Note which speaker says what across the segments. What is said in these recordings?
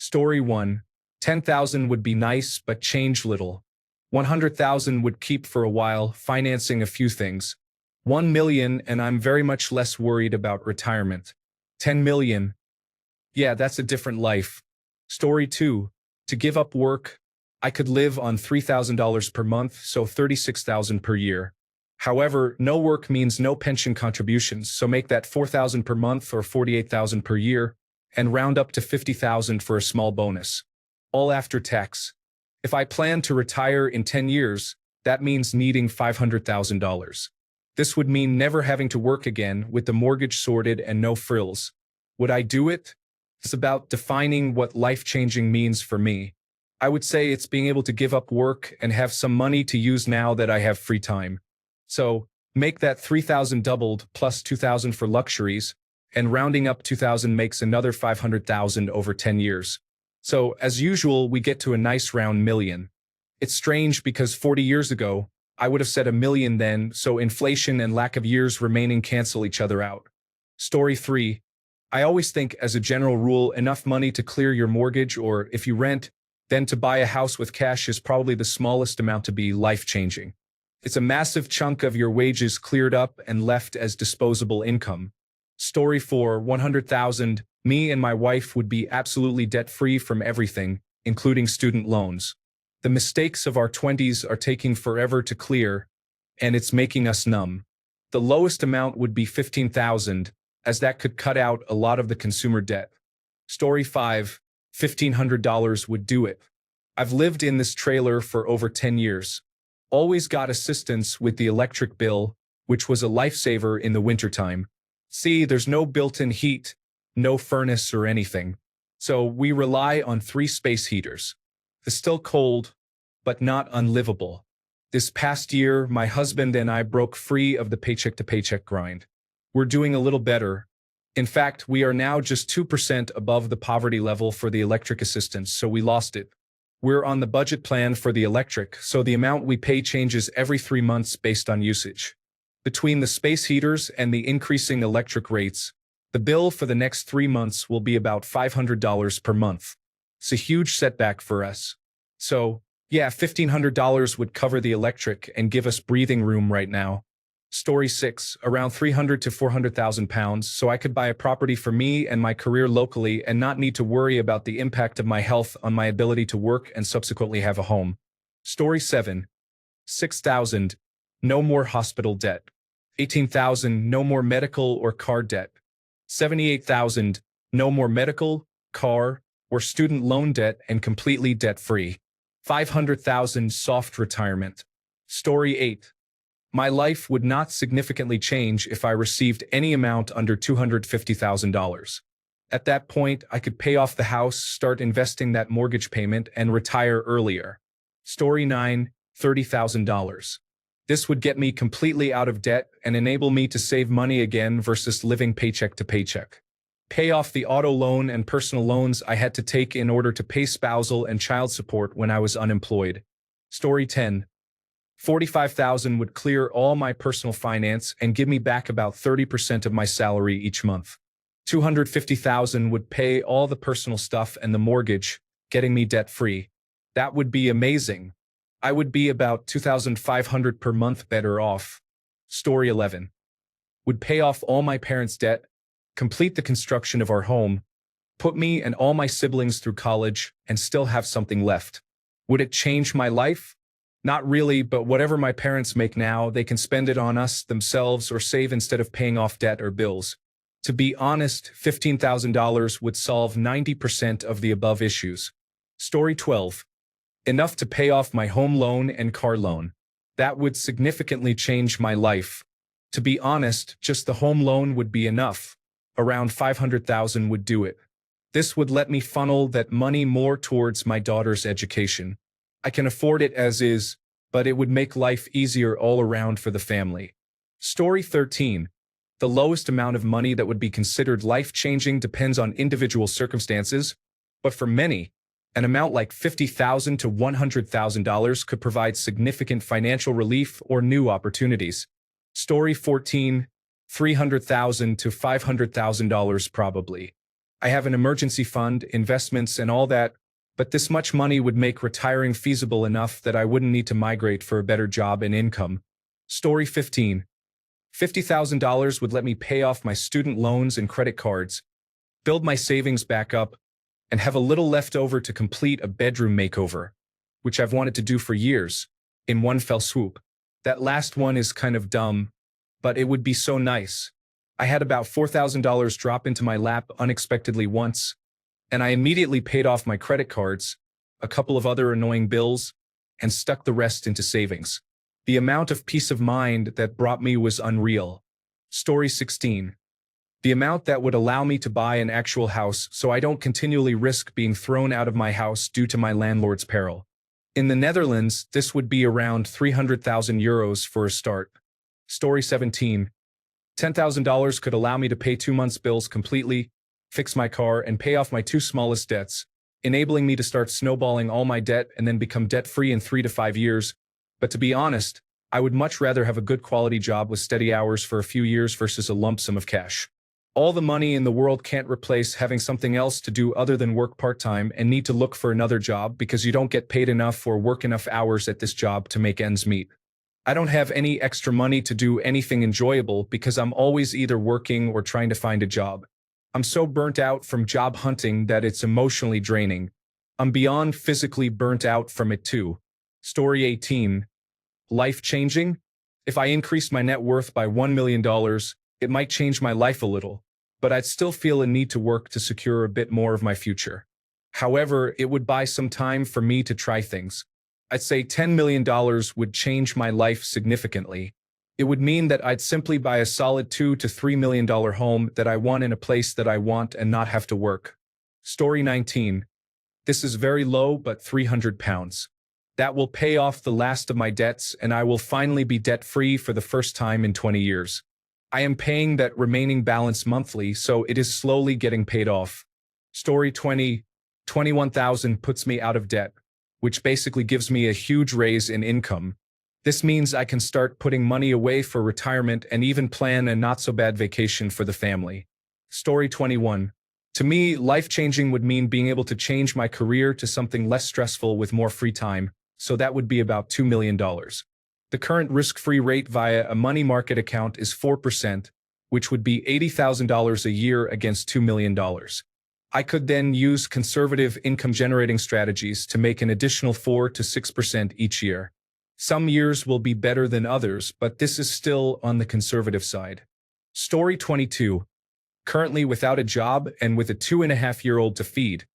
Speaker 1: Story 1. 10,000 would be nice, but change little. 100,000 would keep for a while, financing a few things. 1 million, and I'm very much less worried about retirement. 10 million. Yeah, that's a different life. Story 2. To give up work, I could live on $3,000 per month, so $36,000 per year. However, no work means no pension contributions, so make that $4,000 per month or $48,000 per year, and round up to $50,000 for a small bonus. All after tax. If I plan to retire in 10 years, that means needing $500,000. This would mean never having to work again with the mortgage sorted and no frills. Would I do it? It's about defining what life-changing means for me. I would say it's being able to give up work and have some money to use now that I have free time. So, make that $3,000 doubled plus $2,000 for luxuries, and rounding up $2,000 makes another $500,000 over 10 years. So, as usual, we get to a nice round million. It's strange because 40 years ago, I would have said a million then, so inflation and lack of years remaining cancel each other out. Story 3. I always think, as a general rule, enough money to clear your mortgage, or if you rent, then to buy a house with cash is probably the smallest amount to be life-changing. It's a massive chunk of your wages cleared up and left as disposable income. Story 4. 100,000. Me and my wife would be absolutely debt-free from everything, including student loans. The mistakes of our 20s are taking forever to clear, and it's making us numb. The lowest amount would be 15,000, as that could cut out a lot of the consumer debt. Story 5. $1,500 would do it. I've lived in this trailer for over 10 years. Always got assistance with the electric bill, which was a lifesaver in the wintertime. See, there's no built-in heat, no furnace or anything. So we rely on 3 space heaters. It's still cold, but not unlivable. This past year, my husband and I broke free of the paycheck-to-paycheck grind. We're doing a little better. In fact, we are now just 2% above the poverty level for the electric assistance, so we lost it. We're on the budget plan for the electric, so the amount we pay changes every 3 months based on usage. Between the space heaters and the increasing electric rates, the bill for the next 3 months will be about $500 per month. It's a huge setback for us. So, yeah, $1,500 would cover the electric and give us breathing room right now. Story 6. Around 300 to 400,000 pounds, so I could buy a property for me and my career locally and not need to worry about the impact of my health on my ability to work and subsequently have a home. Story 7. 6,000. No more hospital debt. 18,000. No more medical or car debt. 78,000. No more medical, car, or student loan debt and completely debt-free. 500,000. Soft retirement. Story 8. My life would not significantly change if I received any amount under $250,000. At that point, I could pay off the house, start investing that mortgage payment, and retire earlier. Story 9. $30,000. This would get me completely out of debt and enable me to save money again versus living paycheck to paycheck. Pay off the auto loan and personal loans I had to take in order to pay spousal and child support when I was unemployed. Story 10. 45,000 would clear all my personal finance and give me back about 30% of my salary each month. 250,000 would pay all the personal stuff and the mortgage, getting me debt-free. That would be amazing. I would be about 2,500 per month better off. Story 11. Would pay off all my parents' debt, complete the construction of our home, put me and all my siblings through college, and still have something left. Would it change my life? Not really, but whatever my parents make now, they can spend it on us, themselves, or save instead of paying off debt or bills. To be honest, $15,000 would solve 90% of the above issues. Story 12. Enough to pay off my home loan and car loan. That would significantly change my life. To be honest, just the home loan would be enough. Around $500,000 would do it. This would let me funnel that money more towards my daughter's education. I can afford it as is, but it would make life easier all around for the family. Story 13. The lowest amount of money that would be considered life-changing depends on individual circumstances, but for many, an amount like $50,000 to $100,000 could provide significant financial relief or new opportunities. Story 14. $300,000 to $500,000 probably. I have an emergency fund, investments, and all that, but this much money would make retiring feasible enough that I wouldn't need to migrate for a better job and income. Story 15. $50,000 would let me pay off my student loans and credit cards, build my savings back up, and have a little left over to complete a bedroom makeover, which I've wanted to do for years, in one fell swoop. That last one is kind of dumb, but it would be so nice. I had about $4,000 drop into my lap unexpectedly once, and I immediately paid off my credit cards, a couple of other annoying bills, and stuck the rest into savings. The amount of peace of mind that brought me was unreal. Story 16. The amount that would allow me to buy an actual house so I don't continually risk being thrown out of my house due to my landlord's peril. In the Netherlands, this would be around 300,000 euros for a start. Story 17. $10,000 could allow me to pay 2 months' bills completely, fix my car, and pay off my 2 smallest debts, enabling me to start snowballing all my debt and then become debt-free in 3 to 5 years. But to be honest, I would much rather have a good quality job with steady hours for a few years versus a lump sum of cash. All the money in the world can't replace having something else to do other than work part-time and need to look for another job because you don't get paid enough or work enough hours at this job to make ends meet. I don't have any extra money to do anything enjoyable because I'm always either working or trying to find a job. I'm so burnt out from job hunting that it's emotionally draining. I'm beyond physically burnt out from it too. Story 18. Life-changing? If I increased my net worth by $1 million, it might change my life a little, but I'd still feel a need to work to secure a bit more of my future. However, it would buy some time for me to try things. I'd say $10 million would change my life significantly. It would mean that I'd simply buy a solid $2 to $3 million home that I want in a place that I want and not have to work. Story 19. This is very low, but £300. That will pay off the last of my debts, and I will finally be debt-free for the first time in 20 years. I am paying that remaining balance monthly, so it is slowly getting paid off. Story 20. $21,000 puts me out of debt, which basically gives me a huge raise in income. This means I can start putting money away for retirement and even plan a not-so-bad vacation for the family. Story 21. To me, life-changing would mean being able to change my career to something less stressful with more free time, so that would be about $2 million. The current risk-free rate via a money market account is 4%, which would be $80,000 a year against $2 million. I could then use conservative income-generating strategies to make an additional 4 to 6% each year. Some years will be better than others, but this is still on the conservative side. Story 22. Currently without a job and with a 2.5-year-old to feed,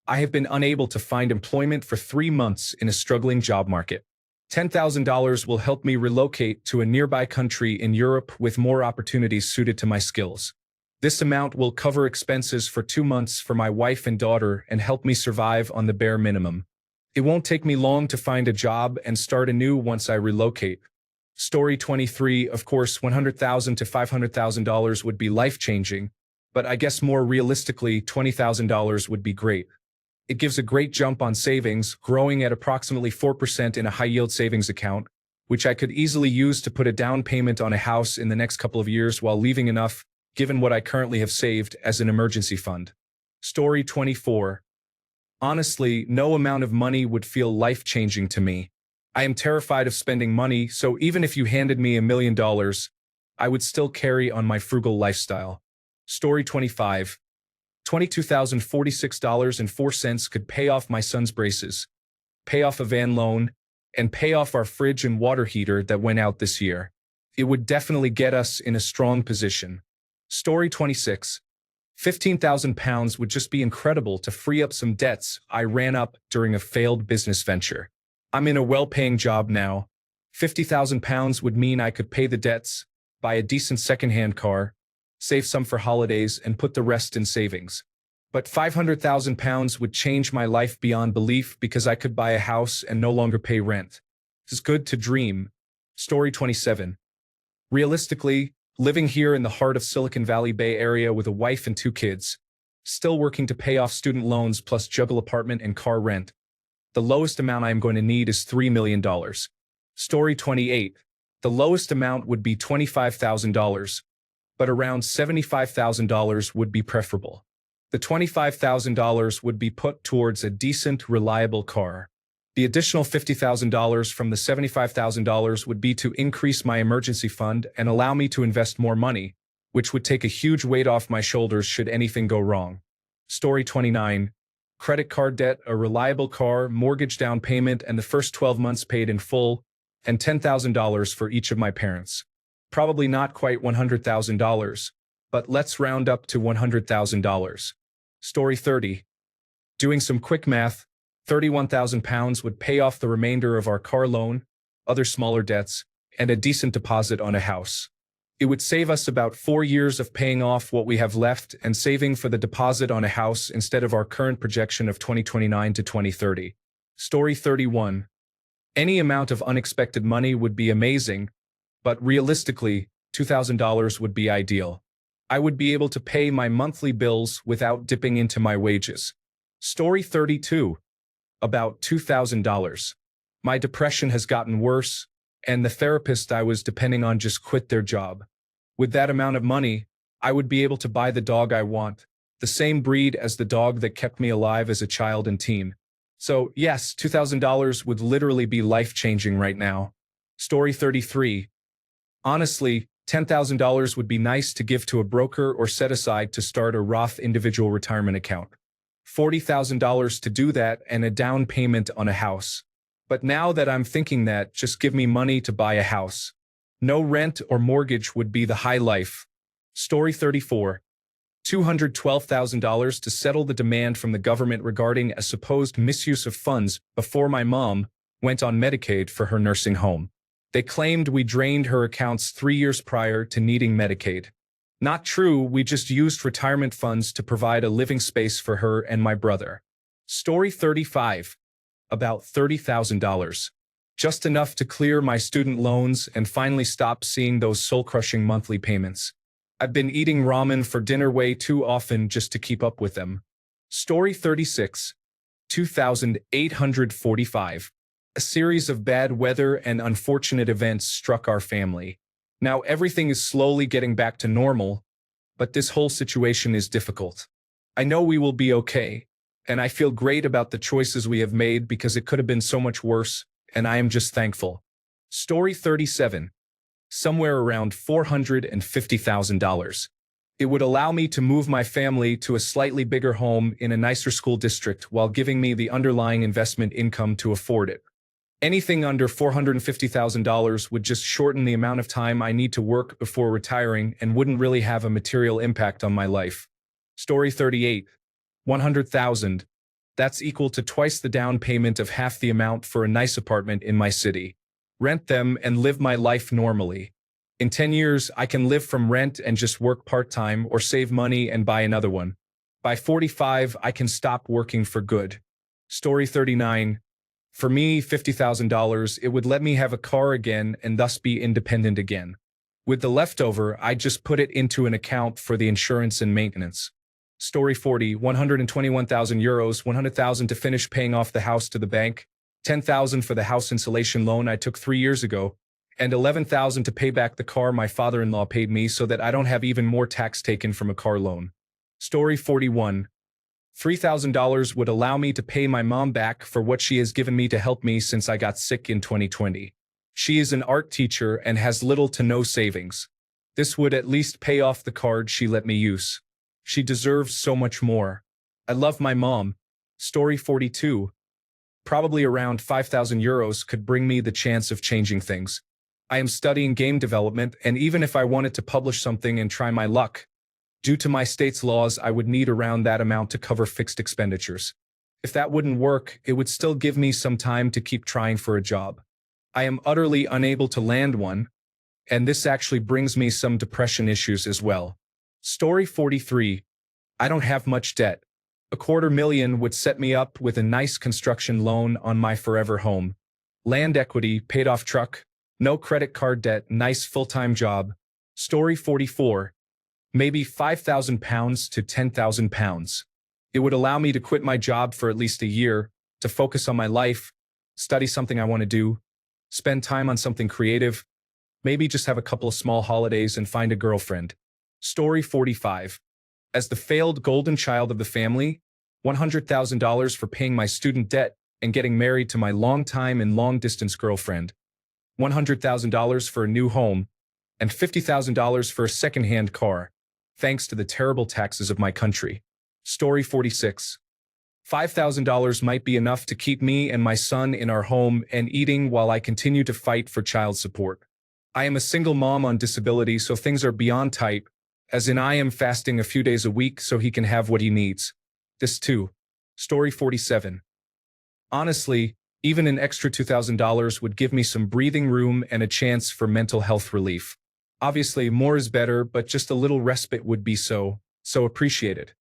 Speaker 1: I have been unable to find employment for 3 months in a struggling job market. $10,000 will help me relocate to a nearby country in Europe with more opportunities suited to my skills. This amount will cover expenses for 2 months for my wife and daughter and help me survive on the bare minimum. It won't take me long to find a job and start anew once I relocate. Story 23, of course, $100,000 to $500,000 would be life-changing, but I guess more realistically, $20,000 would be great. It gives a great jump on savings, growing at approximately 4% in a high-yield savings account, which I could easily use to put a down payment on a house in the next couple of years while leaving enough, given what I currently have saved, as an emergency fund. Story 24. Honestly, no amount of money would feel life-changing to me. I am terrified of spending money, so even if you handed me $1 million, I would still carry on my frugal lifestyle. Story 25. $22,046.04 could pay off my son's braces, pay off a van loan, and pay off our fridge and water heater that went out this year. It would definitely get us in a strong position. Story 26. £15,000 would just be incredible to free up some debts I ran up during a failed business venture. I'm in a well-paying job now. £50,000 would mean I could pay the debts, buy a decent second-hand car, save some for holidays, and put the rest in savings. But £500,000 would change my life beyond belief because I could buy a house and no longer pay rent. It's good to dream. Story 27. Realistically, living here in the heart of Silicon Valley Bay Area with a wife and 2 kids, still working to pay off student loans plus juggle apartment and car rent, the lowest amount I am going to need is $3 million. Story 28. The lowest amount would be $25,000, but around $75,000 would be preferable. The $25,000 would be put towards a decent, reliable car. The additional $50,000 from the $75,000 would be to increase my emergency fund and allow me to invest more money, which would take a huge weight off my shoulders should anything go wrong. Story 29. Credit card debt, a reliable car, mortgage down payment, and the first 12 months paid in full, and $10,000 for each of my parents. Probably not quite $100,000, but let's round up to $100,000. Story 30. Doing some quick math, £31,000 would pay off the remainder of our car loan, other smaller debts, and a decent deposit on a house. It would save us about 4 years of paying off what we have left and saving for the deposit on a house instead of our current projection of 2029 to 2030. Story 31. Any amount of unexpected money would be amazing, but realistically, $2,000 would be ideal. I would be able to pay my monthly bills without dipping into my wages. Story 32. About $2,000. My depression has gotten worse, and the therapist I was depending on just quit their job. With that amount of money, I would be able to buy the dog I want, the same breed as the dog that kept me alive as a child and teen. So yes, $2,000 would literally be life-changing right now. Story 33. Honestly, $10,000 would be nice to give to a broker or set aside to start a Roth individual retirement account. $40,000 to do that and a down payment on a house. But now that I'm thinking that, just give me money to buy a house. No rent or mortgage would be the high life. Story 34. $212,000 to settle the demand from the government regarding a supposed misuse of funds before my mom went on Medicaid for her nursing home. They claimed we drained her accounts 3 years prior to needing Medicaid. Not true, we just used retirement funds to provide a living space for her and my brother. Story 35. About $30,000. Just enough to clear my student loans and finally stop seeing those soul-crushing monthly payments. I've been eating ramen for dinner way too often just to keep up with them. Story 36. $2,845. A series of bad weather and unfortunate events struck our family. Now everything is slowly getting back to normal, but this whole situation is difficult. I know we will be okay, and I feel great about the choices we have made because it could have been so much worse, and I am just thankful. Story 37. Somewhere around $450,000. It would allow me to move my family to a slightly bigger home in a nicer school district while giving me the underlying investment income to afford it. Anything under $450,000 would just shorten the amount of time I need to work before retiring and wouldn't really have a material impact on my life. Story 38. $100,000. That's equal to twice the down payment of half the amount for a nice apartment in my city. Rent them and live my life normally. In 10 years, I can live from rent and just work part-time or save money and buy another one. By 45, I can stop working for good. Story 39. For me, $50,000, it would let me have a car again and thus be independent again. With the leftover, I just put it into an account for the insurance and maintenance. Story 40, €121,000, 100,000 to finish paying off the house to the bank, 10,000 for the house insulation loan I took 3 years ago, and 11,000 to pay back the car my father-in-law paid me so that I don't have even more tax taken from a car loan. Story 41. $3,000 would allow me to pay my mom back for what she has given me to help me since I got sick in 2020. She is an art teacher and has little to no savings. This would at least pay off the card she let me use. She deserves so much more. I love my mom. Story 42. Probably around €5,000 could bring me the chance of changing things. I am studying game development, and even if I wanted to publish something and try my luck, due to my state's laws, I would need around that amount to cover fixed expenditures. If that wouldn't work, it would still give me some time to keep trying for a job. I am utterly unable to land one, and this actually brings me some depression issues as well. Story 43. I don't have much debt. $250,000 would set me up with a nice construction loan on my forever home. Land equity, paid off truck, no credit card debt, nice full-time job. Story 44. Maybe £5,000 to £10,000. It would allow me to quit my job for at least a year, to focus on my life, study something I want to do, spend time on something creative, maybe just have a couple of small holidays and find a girlfriend. Story 45. As the failed golden child of the family, $100,000 for paying my student debt and getting married to my long-time and long-distance girlfriend, $100,000 for a new home, and $50,000 for a second-hand car, thanks to the terrible taxes of my country. Story 46. $5,000 might be enough to keep me and my son in our home and eating while I continue to fight for child support. I am a single mom on disability, so things are beyond tight, as in I am fasting a few days a week so he can have what he needs. This too. Story 47. Honestly, even an extra $2,000 would give me some breathing room and a chance for mental health relief. Obviously, more is better, but just a little respite would be so appreciated.